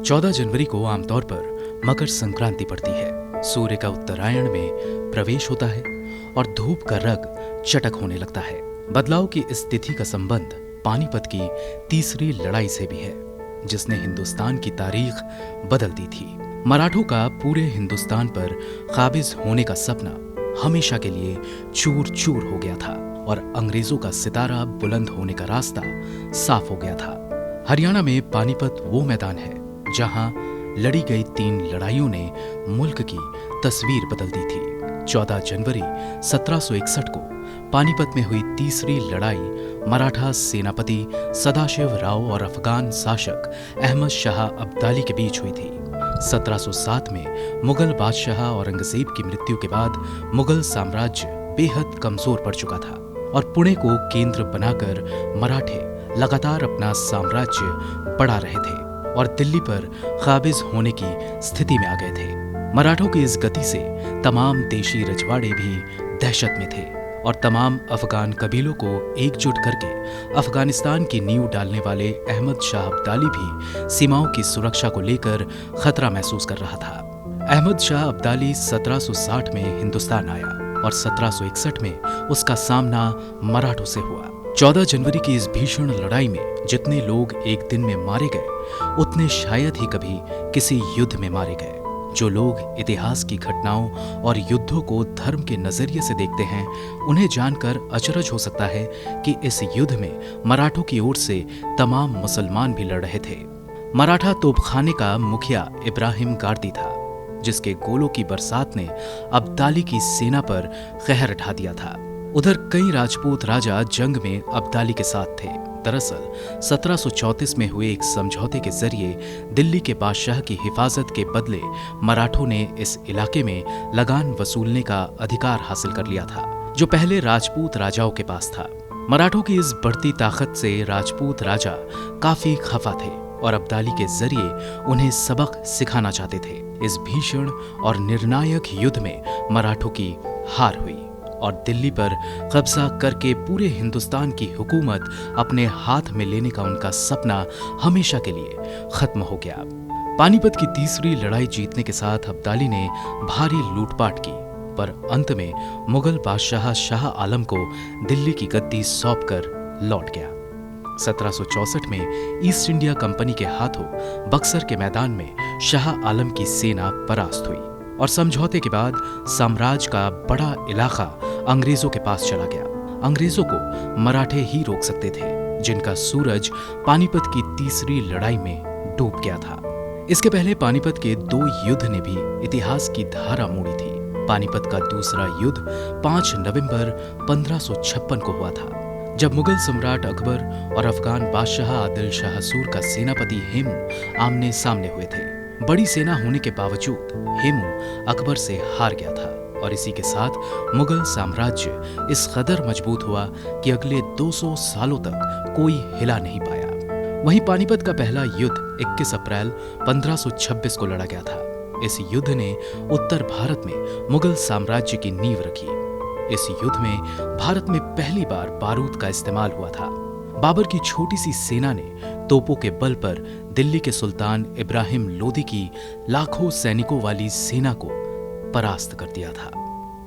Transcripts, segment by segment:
14 जनवरी को आमतौर पर मकर संक्रांति पड़ती है। सूर्य का उत्तरायण में प्रवेश होता है और धूप का रंग चटक होने लगता है। बदलाव की इस तिथि का संबंध पानीपत की तीसरी लड़ाई से भी है, जिसने हिंदुस्तान की तारीख बदल दी थी। मराठों का पूरे हिंदुस्तान पर काबिज होने का सपना हमेशा के लिए चूर चूर हो गया था और अंग्रेजों का सितारा बुलंद होने का रास्ता साफ हो गया था। हरियाणा में पानीपत वो मैदान है जहां लड़ी गई 3 लड़ाइयों ने मुल्क की तस्वीर बदल दी थी। 14 जनवरी 1761 को पानीपत में हुई तीसरी लड़ाई मराठा सेनापति सदाशिव राव और अफगान शासक अहमद शाह अब्दाली के बीच हुई थी। 1707 में मुगल बादशाह औरंगजेब की मृत्यु के बाद मुगल साम्राज्य बेहद कमजोर पड़ चुका था और पुणे को केंद्र बनाकर मराठे लगातार अपना साम्राज्य बढ़ा रहे थे और दिल्ली पर काबिज होने की स्थिति में आ गए थे। मराठों की इस गति से तमाम देशी रजवाड़े भी दहशत में थे और तमाम अफगान कबीलों को एकजुट करके अफगानिस्तान की नींव डालने वाले अहमद शाह अब्दाली भी सीमाओं की सुरक्षा को लेकर खतरा महसूस कर रहा था। अहमद शाह अब्दाली 1760 में हिंदुस्तान आया और 1761 में उसका सामना मराठों से हुआ। 14 जनवरी की इस भीषण लड़ाई में जितने लोग एक दिन में मारे गए, उतने शायद ही कभी किसी युद्ध में मारे गए। जो लोग इतिहास की घटनाओं और युद्धों को धर्म के नजरिए से देखते हैं, उन्हें जानकर अचरज हो सकता है कि इस युद्ध में मराठों की ओर से तमाम मुसलमान भी लड़ रहे थे। मराठा तोपखाने का मुखिया इब्राहिम गारदी था, जिसके गोलों की बरसात ने अब्दाली की सेना पर कहर ढा दिया था। उधर कई राजपूत राजा जंग में अब्दाली के साथ थे। दरअसल 1734 में हुए एक समझौते के जरिए दिल्ली के बादशाह की हिफाजत के बदले मराठों ने इस इलाके में लगान वसूलने का अधिकार हासिल कर लिया था, जो पहले राजपूत राजाओं के पास था। मराठों की इस बढ़ती ताकत से राजपूत राजा काफी खफा थे और अब्दाली के जरिए उन्हें सबक सिखाना चाहते थे। इस भीषण और निर्णायक युद्ध में मराठों की हार हुई और दिल्ली पर कब्जा करके पूरे हिंदुस्तान की हुकूमत अपने हाथ में लेने का उनका सपना हमेशा के लिए खत्म हो गया। पानीपत की तीसरी लड़ाई जीतने के साथ अब्दाली ने भारी लूटपाट की, पर अंत में मुगल बादशाह शाह आलम को दिल्ली की गद्दी सौंपकर लौट गया। 1764 में ईस्ट इंडिया कंपनी के हाथों बक्सर के मैदान में शाह आलम की सेना परास्त हुई और समझौते के बाद साम्राज्य का बड़ा इलाका अंग्रेजों के पास चला गया। अंग्रेजों को मराठे ही रोक सकते थे, जिनका सूरज पानीपत की तीसरी लड़ाई में डूब गया था। इसके पहले पानीपत के 2 युद्ध ने भी इतिहास की धारा मोड़ी थी। पानीपत का दूसरा युद्ध 5 नवंबर 1556 को हुआ था, जब मुगल सम्राट अकबर और अफगान बादशाह आदिल शाह सूर का सेनापति हेमू आमने सामने हुए थे। बड़ी सेना होने के बावजूद हेमू अकबर से हार गया था और इसी के साथ मुगल साम्राज्य इस कदर मजबूत हुआ कि अगले 200 सालों तक कोई हिला नहीं पाया। वहीं पानीपत का पहला युद्ध 21 अप्रैल 1526 को लड़ा गया था। इस युद्ध ने उत्तर भारत में मुगल साम्राज्य की नींव रखी। इस युद्ध में भारत में पहली बार बारूद का इस्तेमाल हुआ था। बाबर की छोटी सी सेना ने तोपों के बल पर दिल्ली के सुल्तान इब्राहिम लोदी की लाखों सैनिकों वाली सेना को परास्त कर दिया था।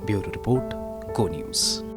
ब्यूरो रिपोर्ट, गो न्यूज़।